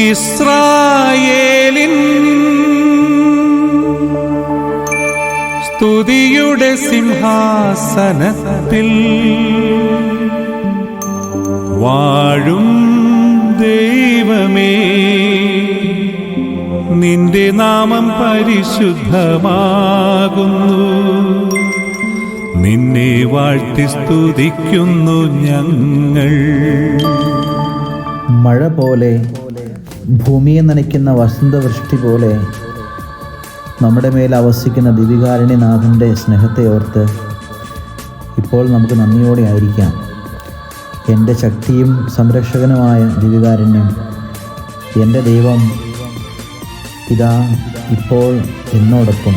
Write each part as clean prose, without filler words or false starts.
ഇസ്രായേലിൻ സ്തുതിയുടെ സിംഹാസനത്തിൽ വാഴും ദൈവമേ, നിന്റെ നാമം പരിശുദ്ധമാകുന്നു. നിന്നെ വാഴ്ത്തി സ്തുതിക്കുന്നു ഞങ്ങൾ. മഴ പോലെ, ഭൂമിയെ നനയ്ക്കുന്ന വസന്തവൃഷ്ടി പോലെ നമ്മുടെ മേൽ ആവസിക്കുന്ന ദിവികാരുണ്യനാഥൻ്റെ സ്നേഹത്തെ ഓർത്ത് ഇപ്പോൾ നമുക്ക് നന്ദിയോടെ ആയിരിക്കാം. എൻ്റെ ശക്തിയും സംരക്ഷകനുമായ ദിവികാരുണ്യം, എൻ്റെ ദൈവം ഇതാ ഇപ്പോൾ എന്നോടൊപ്പം.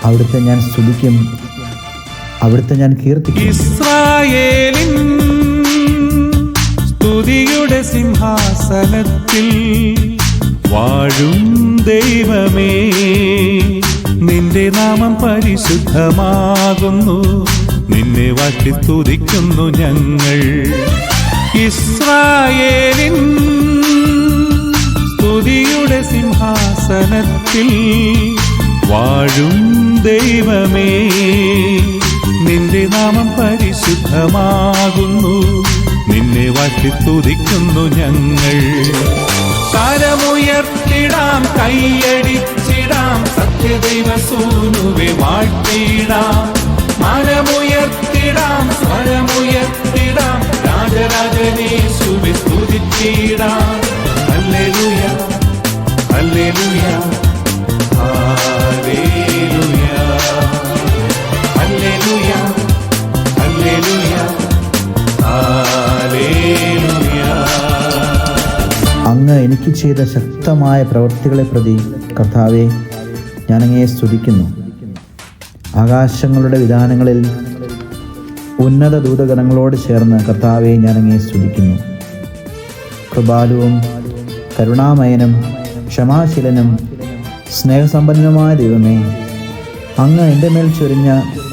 അവിടുത്തെ ഞാൻ സ്തുതിക്കും, അവിടുത്തെ ഞാൻ കീർത്തിക്കും. ഇസ്രായേലിൻ സ്തുതിയുടെ സിംഹാസനത്തിൽ വാഴും ദൈവമേ, നിന്റെ നാമം പരിശുദ്ധമാകുന്നു. നിന്നെ വാഴ്ത്തി സ്തുതിക്കുന്നു ഞങ്ങൾ. ഇസ്രായേലിൻ സ്തുതിയുടെ സിംഹാസനത്തിൽ വാഴും ദൈവമേ, നിന്റെ നാമം പരിശുദ്ധമാകുന്നു. നിന്നെ വാഴ്ത്തി സ്തുതിക്കുന്നു ഞങ്ങൾ. കരമുയർത്തിടാം, കൈയടിച്ചിടാം, സത്യദൈവസൂനുവെ വാഴ്ത്തിടാം. മനമുയർത്തിടാം, സ്വരമുയർത്തിടാം, രാജരാജനേശുവെ സ്തുതിച്ചിടാം. ഹല്ലേലൂയ, ഹല്ലേലൂയ, ഹല്ലേലൂയ, ഹല്ലേലൂയ, ഹല്ലേലൂയ, ഹല്ലേലൂയ. അങ്ങ് എനിക്ക് ചെയ്ത ശക്തമായ പ്രവൃത്തികളെ പ്രതി കർത്താവെ, ഞാനങ്ങയെ സ്തുതിക്കുന്നു. ആകാശങ്ങളുടെ വിധാനങ്ങളിൽ ഉന്നത ദൂതഗണങ്ങളോട് ചേർന്ന് കർത്താവെ, ഞാനങ്ങയെ സ്തുതിക്കുന്നു. കൃപാലുവും കരുണാമയനും ക്ഷമാശീലനും സ്നേഹസമ്പന്നനുമായ ദൈവമേ, അങ്ങ് എൻ്റെ മേൽ ചൊരിഞ്ഞ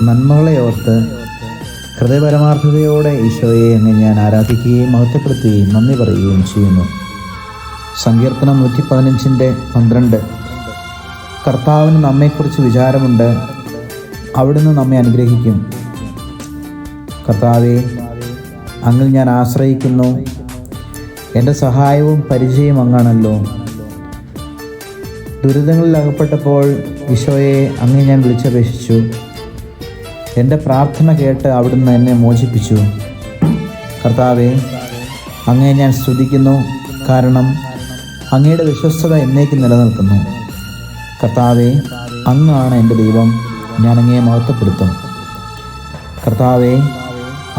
നന്മകളെ ഓർത്ത് ഹൃദയപരമാർത്ഥതയോടെ ഈശോയെ അങ്ങ് ഞാൻ ആരാധിക്കുകയും മഹത്വപ്പെടുത്തുകയും നന്ദി പറയുകയും ചെയ്യുന്നു. സങ്കീർത്തനം 115:12. കർത്താവിന് നമ്മെക്കുറിച്ച് വിചാരമുണ്ട്, അവിടുന്ന് നമ്മെ അനുഗ്രഹിക്കും. കർത്താവെ, അങ്ങിൽ ഞാൻ ആശ്രയിക്കുന്നു. എൻ്റെ സഹായവും പരിചയം അങ്ങാണല്ലോ. ദുരിതങ്ങളിൽ അകപ്പെട്ടപ്പോൾ ഈശോയെ അങ്ങേ ഞാൻ വിളിച്ചപേക്ഷിച്ചു. എൻ്റെ പ്രാർത്ഥന കേട്ട് അവിടുന്ന് എന്നെ മോചിപ്പിച്ചു. കർത്താവെ, അങ്ങേ ഞാൻ സ്തുതിക്കുന്നു, കാരണം അങ്ങയുടെ വിശ്വസ്തത എന്നേക്ക് നിലനിൽക്കുന്നു. കർത്താവെ, അങ്ങാണ് എൻ്റെ ദൈവം, ഞാൻ അങ്ങയെ മഹത്വപ്പെടുത്തും. കർത്താവെ,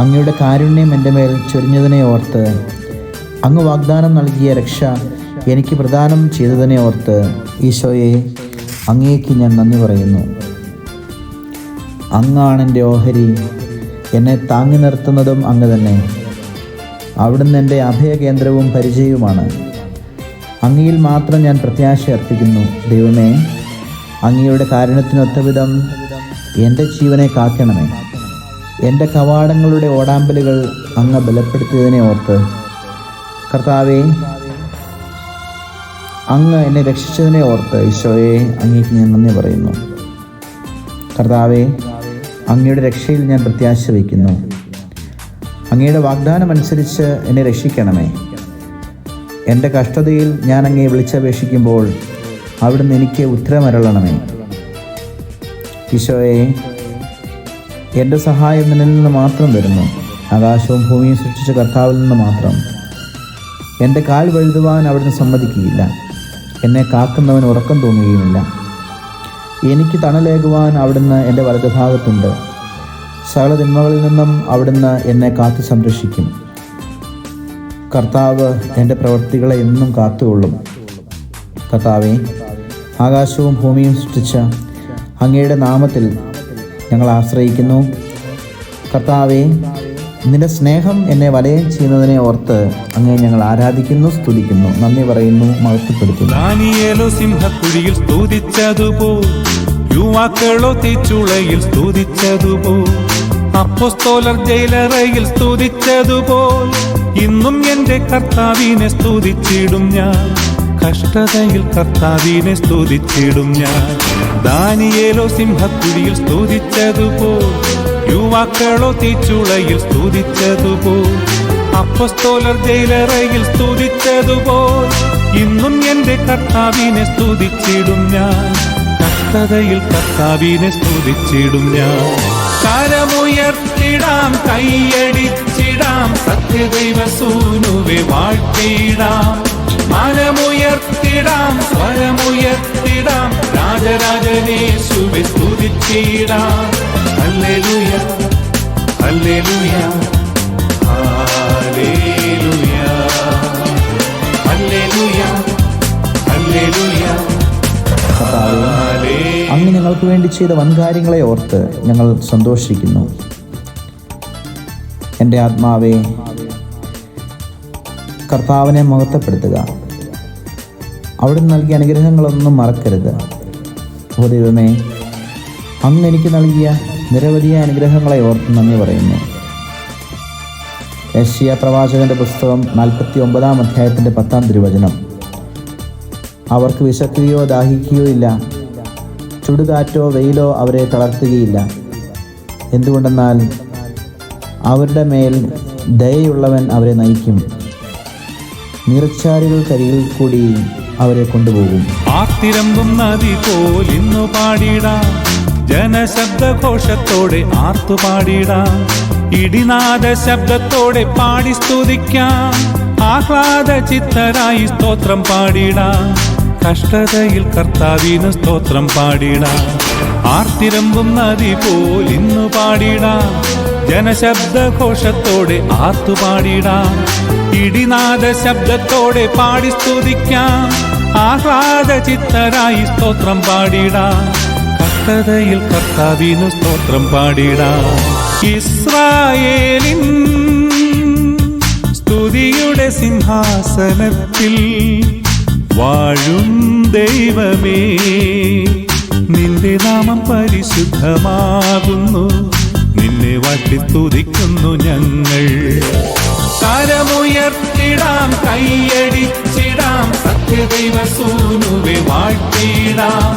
അങ്ങയുടെ കാരുണ്യം എൻ്റെ മേൽ ചൊരിഞ്ഞതിനെ ഓർത്ത്, അങ്ങ് വാഗ്ദാനം നൽകിയ രക്ഷ എനിക്ക് പ്രദാനം ചെയ്തതിനെ ഓർത്ത് ഈശോയെ, അങ്ങേക്ക് ഞാൻ നന്ദി പറയുന്നു. അങ്ങാണ് എൻ്റെ ഓഹരി, എന്നെ താങ്ങി നിർത്തുന്നതും അങ്ങ് തന്നെ. അവിടുന്ന് എൻ്റെ അഭയകേന്ദ്രവും പരിചയവുമാണ്. അങ്ങയിൽ മാത്രം ഞാൻ പ്രത്യാശ അർപ്പിക്കുന്നു. ദൈവമേ, അങ്ങയുടെ കാരുണ്യത്തിനൊത്തവിധം എൻ്റെ ജീവനെ കാക്കണമേ. എൻ്റെ കവാടങ്ങളുടെ ഓടാമ്പലുകൾ അങ്ങ് ബലപ്പെടുത്തിയതിനെ ഓർത്ത് കർത്താവെ, അങ്ങ് എന്നെ രക്ഷിച്ചതിനെ ഓർത്ത് ഈശോയെ, അങ്ങേക്ക് ഞാൻ നന്ദി പറയുന്നു. കർത്താവെ, അങ്ങയുടെ രക്ഷയിൽ ഞാൻ പ്രത്യാശ വയ്ക്കുന്നു. അങ്ങയുടെ വാഗ്ദാനം അനുസരിച്ച് എന്നെ രക്ഷിക്കണമേ. എൻ്റെ കഷ്ടതയിൽ ഞാൻ അങ്ങയെ വിളിച്ചപേക്ഷിക്കുമ്പോൾ അവിടുന്ന് എനിക്ക് ഉത്തരമരുളണമേ. ഈശോയെ, എൻ്റെ സഹായം നിന്നിൽ നിന്ന് മാത്രം വരുന്നു. ആകാശവും ഭൂമിയും സൃഷ്ടിച്ച കർത്താവിൽ നിന്ന് മാത്രം. എൻ്റെ കാൽ വഴുതുവാൻ അവിടുന്ന് സമ്മതിക്കുകയില്ല. എന്നെ കാക്കുന്നവൻ ഉറക്കം തൂങ്ങുകയുമില്ല. എനിക്ക് തണലേകുവാൻ അവിടുന്ന് എൻ്റെ വലതുഭാഗത്തുണ്ട്. സകല തിന്മകളിൽ നിന്നും അവിടുന്ന് എന്നെ കാത്തു സംരക്ഷിക്കും. കർത്താവ് എൻ്റെ പ്രവൃത്തികളെ എന്നും കാത്തുകൊള്ളും. കർത്താവെ, ആകാശവും ഭൂമിയും സൃഷ്ടിച്ച അങ്ങയുടെ നാമത്തിൽ ഞങ്ങൾ ആശ്രയിക്കുന്നു. കർത്താവെ, നിന്റെ സ്നേഹം എന്നെ വലയം ചെയ്യുന്നതിനെ ഓർത്ത് അങ്ങേ ഞങ്ങൾ ആരാധിക്കുന്നു, സ്തുതിക്കുന്നു, നന്ദി പറയുന്നു, മഹത്വപ്പെടുത്തുന്നു. ദാനിയേലോ സിംഹക്കുഴിയിൽ സ്തുതിച്ചതുപോൽ, യുവാക്കളോ തീച്ചുളയിൽ സ്തുതിച്ചതുപോൽ, അപ്പോസ്തലർ ജയിലറയിൽ സ്തുതിച്ചതുപോൽ, ഇന്നും എൻ്റെ കർത്താവിനെ സ്തുതിച്ചിടും ഞാൻ. കഷ്ടതയിൽ കർത്താവിനെ സ്തുതിച്ചിടും ഞാൻ. ദാനിയേലോ സിംഹക്കുഴിയിൽ സ്തുതിച്ചതുപോൽ, യുവാക്കളോ തീച്ചുളയിൽ സ്തുതിച്ചതുപോൽ, അപ്പസ്തോലർ ജയിലറയിൽ സ്തുതിച്ചതുപോൽ, ഇന്നും എൻ്റെ കർത്താവിനെ സ്തുതിച്ചിടും ഞാൻ. കഷ്ടതയിൽ കർത്താവിനെ സ്തുതിച്ചിടും ഞാൻ. കരമുയർത്തിടാം, കൈയടിച്ചിടാം, സത്യദൈവസൂനുവെ വാഴ്ത്തിടാം. മനമുയർത്തിടാം, സ്വരമുയർത്തിടാം, രാജരാജനേശുവെ സ്തുതിച്ചിടാം. ഹല്ലേലൂയ, ഹല്ലേലൂയ, ഹല്ലേലൂയ, ഹല്ലേലൂയ, ഹല്ലേലൂയ. അങ്ങ് ഞങ്ങൾക്ക് വേണ്ടി ചെയ്ത വൻകാര്യങ്ങളെ ഓർത്ത് ഞങ്ങൾ സന്തോഷിക്കുന്നു. എൻ്റെ ആത്മാവെ, കർത്താവിനെ മഹത്വപ്പെടുത്തുക. അവിടുന്ന് നൽകിയ അനുഗ്രഹങ്ങളൊന്നും മറക്കരുത്. ഓ ദൈവമേ, അങ്ങ് എനിക്ക് നൽകിയ നിരവധിയായ അനുഗ്രഹങ്ങളെ ഓർത്ത് നന്ദി പറയുന്നു. യെശയ്യാ പ്രവാചകന്റെ പുസ്തകം 49 അധ്യായത്തിൻ്റെ 10 തിരുവചനം. അവർക്ക് വിശക്കുകയോ ദാഹിക്കുകയോ ഇല്ല, ചുടുകാറ്റോ വെയിലോ അവരെ തളർത്തുകയില്ല. എന്തുകൊണ്ടെന്നാൽ അവരുടെ മേൽ ദയയുള്ളവൻ അവരെ നയിക്കും, നീർച്ചാലുകൾക്കരികിൽ കൂടി അവരെ കൊണ്ടുപോകും. ആർത്തിരമ്പും നദി പോൽ ഇന്നു പാടിടാം, ജനശബ്ദഘോഷത്തോടെ ആർത്തുപാടിടാം. ഇടിനാദ ശബ്ദത്തോടെ പാടി സ്തുതിക്കാം, ആഹ്ലാദ ചിത്തരായി സ്തോത്രം പാടിടാം. കഷ്ടതയിൽ കർത്താവിന് സ്തോത്രം പാടിടാം. ആർത്തിരമ്പും നദി പോൽ ഇന്നു പാടിടാം, ജനശബ്ദഘോഷത്തോടെ ആർത്തുപാടിടാം. ഇടിനാദ ശബ്ദത്തോടെ പാടി സ്തുതിക്കാം, ആഹ്ലാദ ചിത്തരായി സ്തോത്രം പാടിടാം. കഷ്ടതയിൽ കർത്താവിനു സ്തോത്രം പാടിടാം. ഇസ്രായേലിൻ സ്തുതിയുടെ സിംഹാസനത്തിൽ വാഴും ദൈവമേ, നിന്റെ നാമം പരിശുദ്ധമാകുന്നു, നിന്നെ വാഴ്ത്തി സ്തുതിക്കുന്നു ഞങ്ങൾ. കരമുയർത്തിടാം, കൈയടിച്ചിടാം, സത്യദൈവസൂനുവെ വാഴ്ത്തിടാം.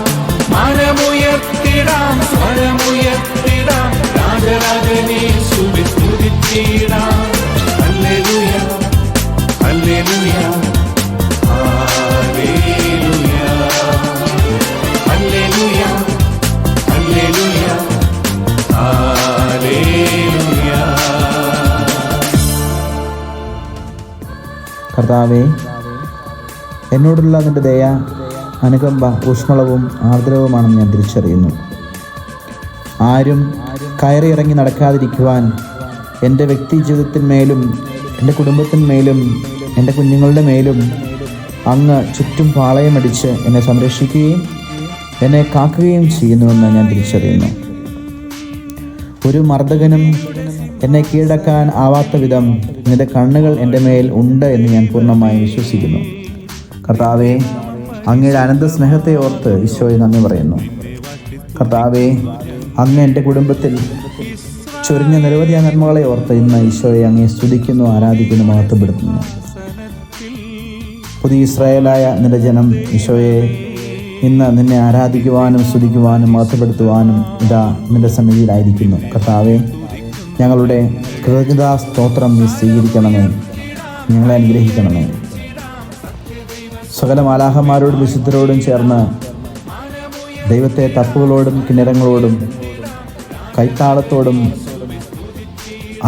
മനമുയർത്തിടാം, സ്വരമുയർത്തിടാം, രാജരാജനേശുവെ സ്തുതിച്ചിടാം. ഹല്ലേലൂയ, ഹല്ലേലൂയ, ഹല്ലേലൂയ, ഹല്ലേലൂയ, ഹല്ലേലൂയ, ഹല്ലേലൂയ. കർത്താവേ, എന്നോടുള്ള നിന്റെ ദയ, അനുകമ്പ ഊഷ്മളവും ആർദ്രവുമാണെന്ന് ഞാൻ തിരിച്ചറിയുന്നു. ആരും കയറിയിറങ്ങി നടക്കാതിരിക്കുവാൻ എൻ്റെ വ്യക്തി ജീവിതത്തിന്മേലും എൻ്റെ കുടുംബത്തിന്മേലും എൻ്റെ കുഞ്ഞുങ്ങളുടെ മേലും അങ്ങ് ചുറ്റും പാളയമടിച്ച് എന്നെ സംരക്ഷിക്കുകയും എന്നെ കാക്കുകയും ചെയ്യുന്നുവെന്ന് ഞാൻ തിരിച്ചറിയുന്നു. ഒരു മർദ്ദകനും എന്നെ കീഴടക്കാൻ ആവാത്ത വിധം നിന്റെ കണ്ണുകൾ എൻ്റെ മേൽ ഉണ്ട് എന്ന് ഞാൻ പൂർണ്ണമായും വിശ്വസിക്കുന്നു. കർത്താവേ, അങ്ങയുടെ അനന്ത സ്നേഹത്തെ ഓർത്ത് ഈശോയെ നന്ദി പറയുന്നു. കർത്താവേ, അങ്ങ് എൻ്റെ കുടുംബത്തിൽ ചൊരിഞ്ഞ നിരവധിയായ നന്മകളെ ഓർത്ത് ഇന്ന് ഈശോയെ അങ്ങേ സ്തുതിക്കുന്നു, ആരാധിക്കുന്നു, മഹത്വപ്പെടുത്തുന്നു. പുതിയ ഇസ്രായേലായ നിന്റെ ജനം ഈശോയെ ഇന്ന് നിന്നെ ആരാധിക്കുവാനും സ്തുതിക്കുവാനും മഹത്വപ്പെടുത്തുവാനും ഇതാ നിന്റെ സന്നിധിയിലായിരിക്കുന്നു. കർത്താവേ, ഞങ്ങളുടെ കൃതജ്ഞതാ സ്തോത്രം നീ സ്വീകരിക്കണമേ, ഞങ്ങളെ അനുഗ്രഹിക്കണമേ. സകല മാലാഹന്മാരോടും വിശുദ്ധരോടും ചേർന്ന് ദൈവത്തെ തപ്പുകളോടും കിന്നരങ്ങളോടും കൈത്താളത്തോടും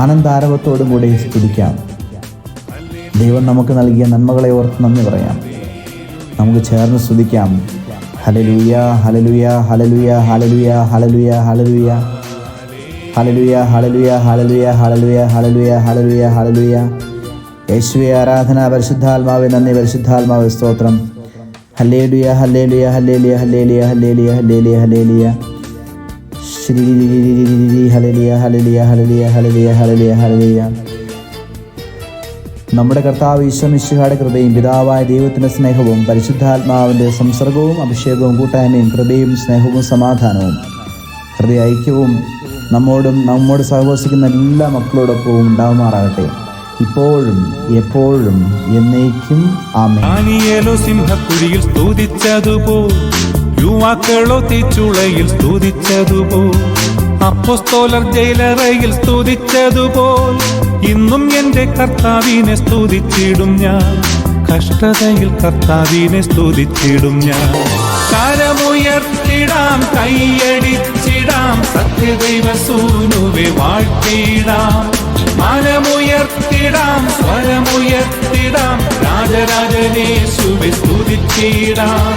ആനന്ദാരവത്തോടും കൂടി സ്തുതിക്കാം. ദൈവം നമുക്ക് നൽകിയ നന്മകളെ ഓർത്ത് നന്ദി പറയാം. നമുക്ക് ചേർന്ന് സ്തുതിക്കാം. ഹല്ലേലൂയ, ഹല്ലേലൂയ, ഹല്ലേലൂയ, ഹല്ലേലൂയ, ഹല്ലേലൂയ, ഹല്ലേലൂയ, ഹല്ലേലൂയ, ഹല്ലേലൂയ, ഹല്ലേലൂയ, ഹല്ലേലൂയ, ഹല്ലേലൂയ, ഹല്ലേലൂയ, ഹല്ലേലൂയ. യേശുവേ ആരാധന, പരിശുദ്ധാത്മാവേ നന്ദി, പരിശുദ്ധാത്മാവേ സ്തോത്രം. ഹല്ലേലൂയ, ഹല്ലേലൂയ, ഹല്ലേലൂയ, ഹല്ലേലൂയ, ഹല്ലേലൂയ, ഹല്ലേലൂയ, ഹല്ലേലൂയ, ശ്രീ ഹല്ലേലൂയ, ഹല്ലേലൂയ, ഹല്ലേലൂയ, ഹല്ലേലൂയ, ഹല്ലേലൂയ, ഹല്ലേലൂയ. നമ്മുടെ കർത്താവ് ഈശോ മിശിഹായുടെ കൃപയും പിതാവായ ദൈവത്തിൻ്റെ സ്നേഹവും പരിശുദ്ധാത്മാവിൻ്റെ സംസർഗവും അഭിഷേകവും കൂട്ടായ്മയും കൃപയും സ്നേഹവും സമാധാനവും ഹൃദയ ഐക്യവും നമ്മോട് സഹവസിക്കുന്ന എല്ലാ മക്കളോടൊപ്പവും ഉണ്ടാവുമാറാകട്ടെ. ഇപ്പോഴും എപ്പോഴും എന്നേക്കും ആമേൻ. ദാനിയേലോ സിംഹക്കുഴിയിൽ സ്തുതിച്ചതുപോൽ, യുവാക്കളോ തീച്ചുളയിൽ സ്തുതിച്ചതുപോൽ, അപ്പോസ്തലർ ജയിലറയിൽ സ്തുതിച്ചതുപോൽ, ഇന്നും എന്റെ കർത്താവിനെ സ്തുതിച്ചിടും ഞാൻ. കഷ്ടതയിൽ കർത്താവിനെ സ്തുതിച്ചിടും ഞാൻ. കരമുയർത്തിടാം, കൈയടിച്ചിടാം, സത്യദൈവസൂനുവെ വാഴ്ത്തിടാം. മനമുയർത്തിടാം, സ്വരമുയർത്തിടാം, രാജരാജനേശുവെ സ്തുതിച്ചിടാം.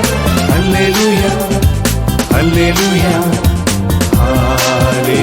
ഹല്ലേലൂയ, ഹല്ലേലൂയ, ഹല്ലേലൂയ.